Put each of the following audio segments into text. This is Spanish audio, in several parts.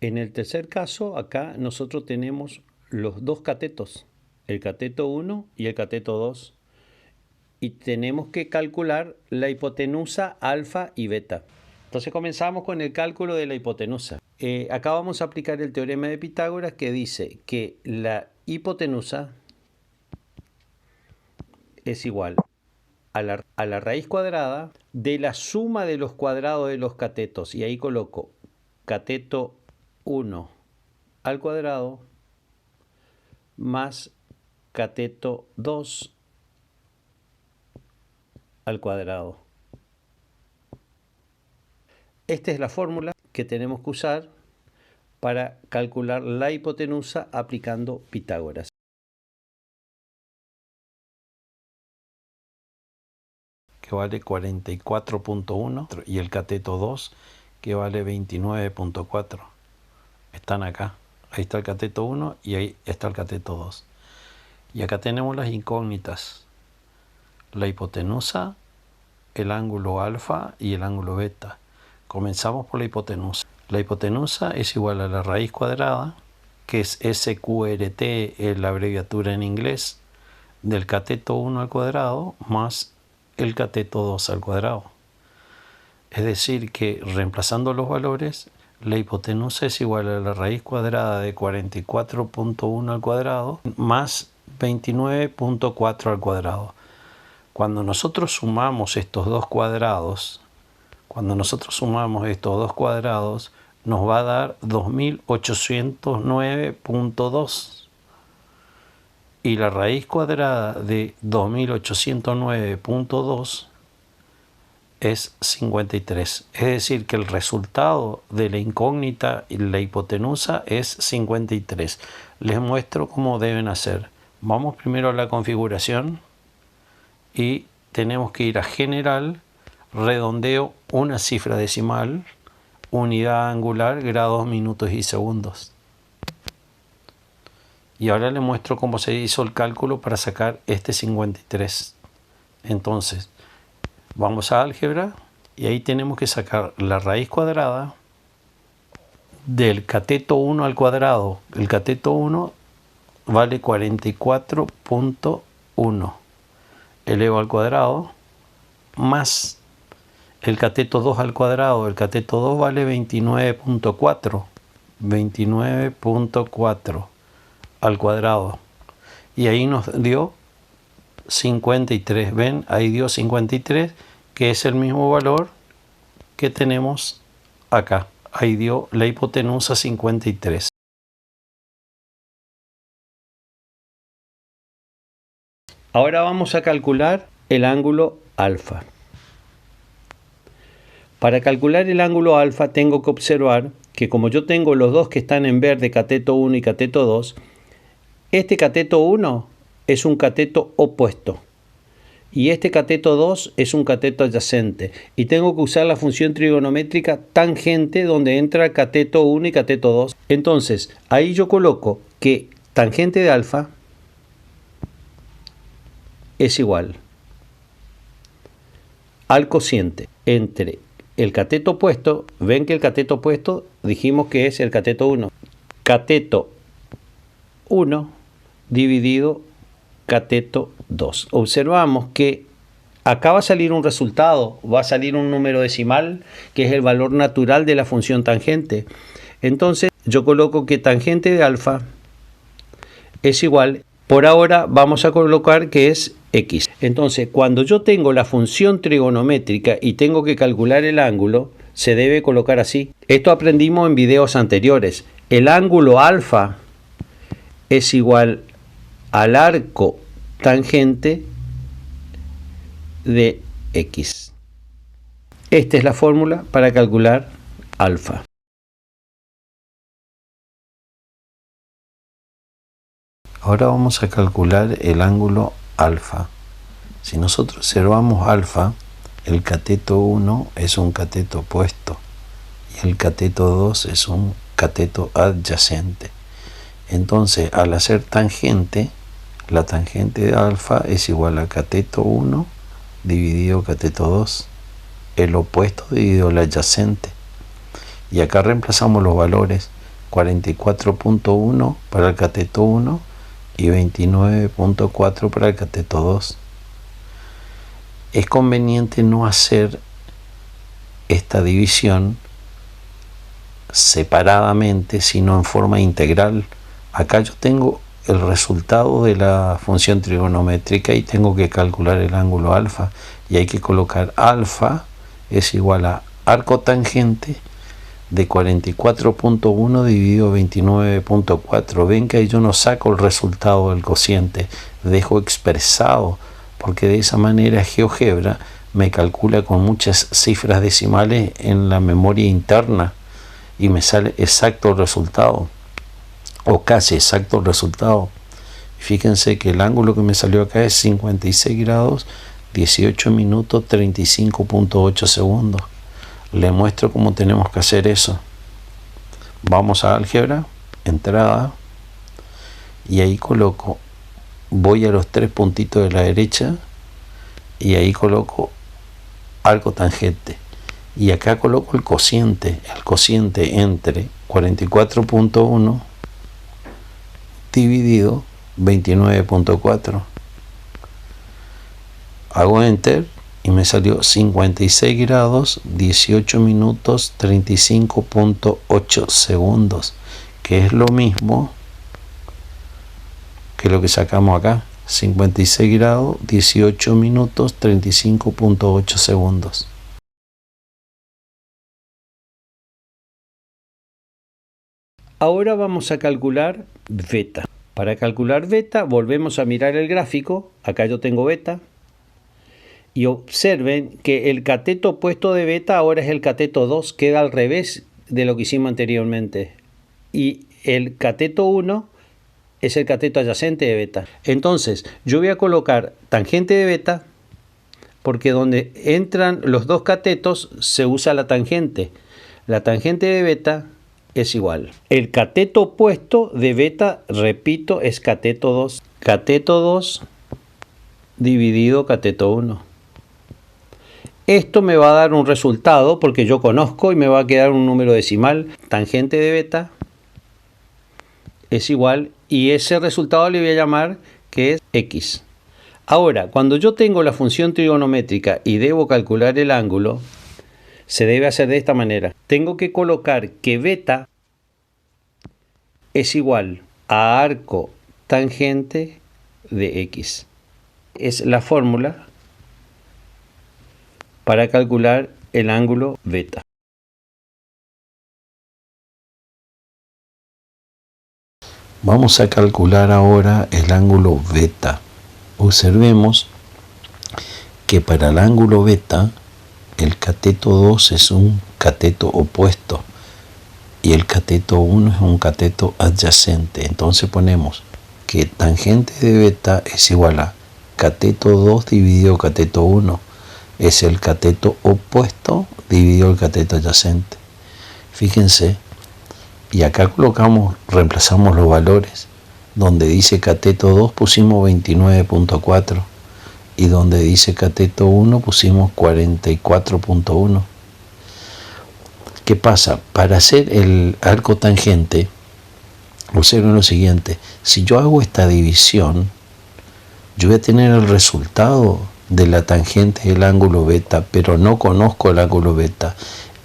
En el tercer caso, acá nosotros tenemos los dos catetos, el cateto 1 y el cateto 2, y tenemos que calcular la hipotenusa alfa y beta. Entonces comenzamos con el cálculo de la hipotenusa. Acá vamos a aplicar el teorema de Pitágoras, que dice que la hipotenusa es igual a la raíz cuadrada de la suma de los cuadrados de los catetos. Y ahí coloco cateto 1 al cuadrado más cateto 2 al cuadrado. Esta es la fórmula que tenemos que usar para calcular la hipotenusa aplicando Pitágoras. Que vale 44.1 y el cateto 2 que vale 29.4. Están acá. Ahí está el cateto 1 y ahí está el cateto 2. Y acá tenemos las incógnitas. La hipotenusa, el ángulo alfa y el ángulo beta. Comenzamos por la hipotenusa. La hipotenusa es igual a la raíz cuadrada, que es SQRT, es la abreviatura en inglés, del cateto 1 al cuadrado más el cateto 2 al cuadrado. Es decir, que reemplazando los valores, la hipotenusa es igual a la raíz cuadrada de 44.1 al cuadrado más 29.4 al cuadrado. Cuando nosotros sumamos estos dos cuadrados, nos va a dar 2809.2. Y la raíz cuadrada de 2809.2 es 53. Es decir, que el resultado de la incógnita y la hipotenusa es 53. Les muestro cómo deben hacer. Vamos primero a la configuración y tenemos que ir a General, redondeo una cifra decimal, unidad angular, grados, minutos y segundos. Y ahora les muestro cómo se hizo el cálculo para sacar este 53. Entonces, vamos a álgebra y ahí tenemos que sacar la raíz cuadrada del cateto 1 al cuadrado. El cateto 1 vale 44.1 elevado al cuadrado más el cateto 2 al cuadrado. El cateto 2 vale 29.4 al cuadrado. Y ahí nos dio 53. ¿Ven? Ahí dio 53, que es el mismo valor que tenemos acá. Ahí dio la hipotenusa 53. Ahora vamos a calcular el ángulo alfa. Para calcular el ángulo alfa tengo que observar que como yo tengo los dos que están en verde, cateto 1 y cateto 2, este cateto 1 es un cateto opuesto y este cateto 2 es un cateto adyacente, y tengo que usar la función trigonométrica tangente donde entra el cateto 1 y cateto 2. Entonces ahí yo coloco que tangente de alfa es igual al cociente entre el cateto opuesto. Ven que el cateto opuesto dijimos que es el cateto 1. Cateto 1 dividido cateto 2. Observamos que acá va a salir un resultado, va a salir un número decimal que es el valor natural de la función tangente. Entonces yo coloco que tangente de alfa es igual, por ahora vamos a colocar que es x. Entonces cuando yo tengo la función trigonométrica y tengo que calcular el ángulo, se debe colocar así. Esto aprendimos en videos anteriores. El ángulo alfa es igual al arco tangente de x. Esta es la fórmula para calcular alfa. Ahora vamos a calcular el ángulo alfa. Si nosotros observamos alfa, el cateto 1 es un cateto opuesto y el cateto 2 es un cateto adyacente. Entonces, al hacer tangente, la tangente de alfa es igual a cateto 1 dividido cateto 2, el opuesto dividido el adyacente. Y acá reemplazamos los valores. 44.1 para el cateto 1 y 29.4 para el cateto 2. Es conveniente no hacer esta división separadamente, sino en forma integral. Acá yo tengo el resultado de la función trigonométrica y tengo que calcular el ángulo alfa, y hay que colocar alfa es igual a arco tangente de 44.1 dividido 29.4. ven que ahí yo no saco el resultado del cociente, dejo expresado, porque de esa manera GeoGebra me calcula con muchas cifras decimales en la memoria interna y me sale exacto el resultado, o casi exacto el resultado. Fíjense que el ángulo que me salió acá es 56 grados 18 minutos 35.8 segundos. Le muestro cómo tenemos que hacer eso. Vamos a álgebra, entrada, y ahí coloco, voy a los tres puntitos de la derecha y ahí coloco arco tangente, y acá coloco el cociente entre 44.1 dividido 29.4. hago enter y me salió 56 grados 18 minutos 35.8 segundos, que es lo mismo que lo que sacamos acá, 56 grados 18 minutos 35.8 segundos. Ahora vamos a calcular beta. Para calcular beta volvemos a mirar el gráfico. Acá yo tengo beta. Y observen que el cateto opuesto de beta ahora es el cateto 2, queda al revés de lo que hicimos anteriormente. Y el cateto 1 es el cateto adyacente de beta. Entonces, yo voy a colocar tangente de beta, porque donde entran los dos catetos se usa la tangente. La tangente de beta es igual. El cateto opuesto de beta, repito, es cateto 2. Cateto 2 dividido cateto 1. Esto me va a dar un resultado porque yo conozco y me va a quedar un número decimal. Tangente de beta es igual, y ese resultado le voy a llamar que es x. Ahora, cuando yo tengo la función trigonométrica y debo calcular el ángulo, se debe hacer de esta manera. Tengo que colocar que beta es igual a arco tangente de x. Es la fórmula para calcular el ángulo beta. Vamos a calcular ahora el ángulo beta. Observemos que para el ángulo beta el cateto 2 es un cateto opuesto y el cateto 1 es un cateto adyacente. Entonces ponemos que tangente de beta es igual a cateto 2 dividido cateto 1. Es el cateto opuesto dividido el cateto adyacente. Fíjense, y acá reemplazamos los valores. Donde dice cateto 2 pusimos 29.4 y donde dice cateto 1 pusimos 44.1. ¿Qué pasa? Para hacer el arco tangente, observen lo siguiente: si yo hago esta división, yo voy a tener el resultado de la tangente del ángulo beta, pero no conozco el ángulo beta.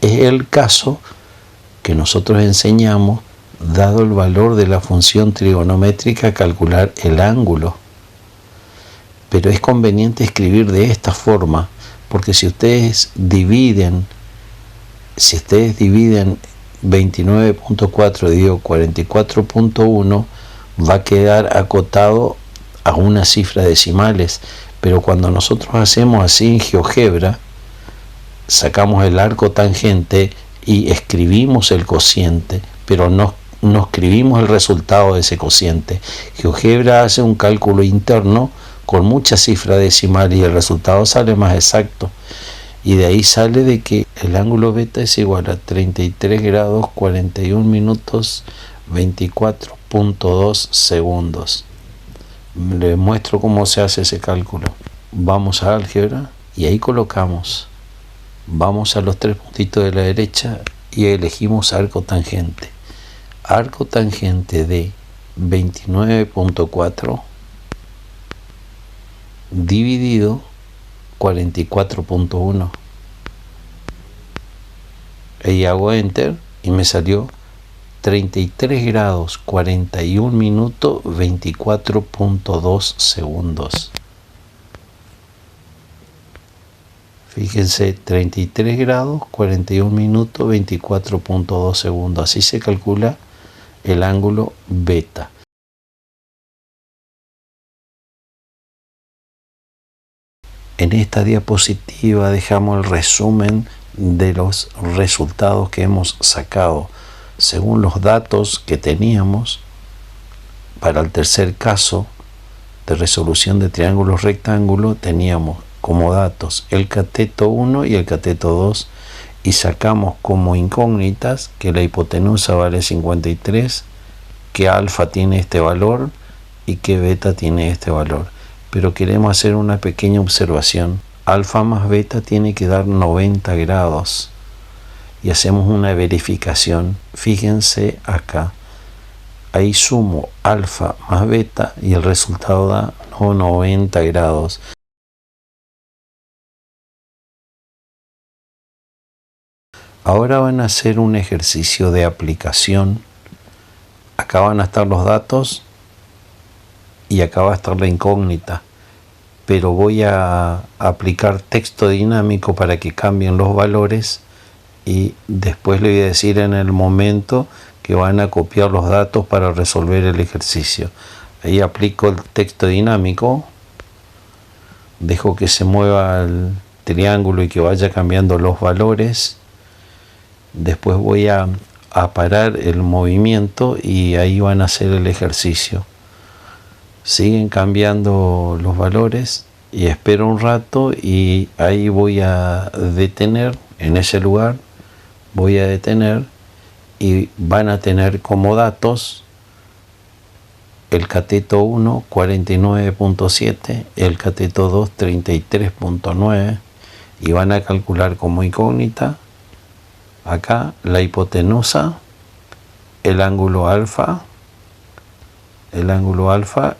Es el caso que nosotros enseñamos, dado el valor de la función trigonométrica, calcular el ángulo. Pero es conveniente escribir de esta forma, porque si ustedes dividen 29.4 dividido 44.1, va a quedar acotado a unas cifras decimales. Pero cuando nosotros hacemos así en GeoGebra, sacamos el arco tangente y escribimos el cociente, pero no escribimos el resultado de ese cociente. GeoGebra hace un cálculo interno con muchas cifras decimales y el resultado sale más exacto. Y de ahí sale de que el ángulo beta es igual a 33 grados 41 minutos 24.2 segundos. Les muestro cómo se hace ese cálculo. Vamos a álgebra y ahí colocamos. Vamos a los tres puntitos de la derecha y elegimos arco tangente. arco tangente de 29.4 dividido 44.1 y hago enter y me salió 33 grados 41 minutos 24.2 segundos. Fíjense, 33 grados 41 minutos 24.2 segundos. Así se calcula el ángulo beta. En esta diapositiva dejamos el resumen de los resultados que hemos sacado. Según los datos que teníamos para el tercer caso de resolución de triángulos rectángulos, teníamos como datos el cateto 1 y el cateto 2 y sacamos como incógnitas que la hipotenusa vale 53, que alfa tiene este valor y que beta tiene este valor. Pero queremos hacer una pequeña observación. Alfa más beta tiene que dar 90 grados. Y hacemos una verificación. Fíjense acá. Ahí sumo alfa más beta y el resultado da 90 grados. Ahora van a hacer un ejercicio de aplicación. Acá van a estar los datos y acá va a estar la incógnita, pero voy a aplicar texto dinámico para que cambien los valores y después le voy a decir en el momento que van a copiar los datos para resolver el ejercicio. Ahí aplico el texto dinámico, dejo que se mueva el triángulo y que vaya cambiando los valores. Después voy a parar el movimiento y ahí van a hacer el ejercicio. Siguen cambiando los valores y espero un rato y ahí voy a detener, en ese lugar voy a detener y van a tener como datos el cateto 1 49.7, el cateto 2 33.9 y van a calcular como incógnita acá la hipotenusa, el ángulo alfa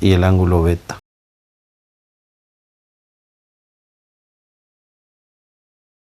y el ángulo beta.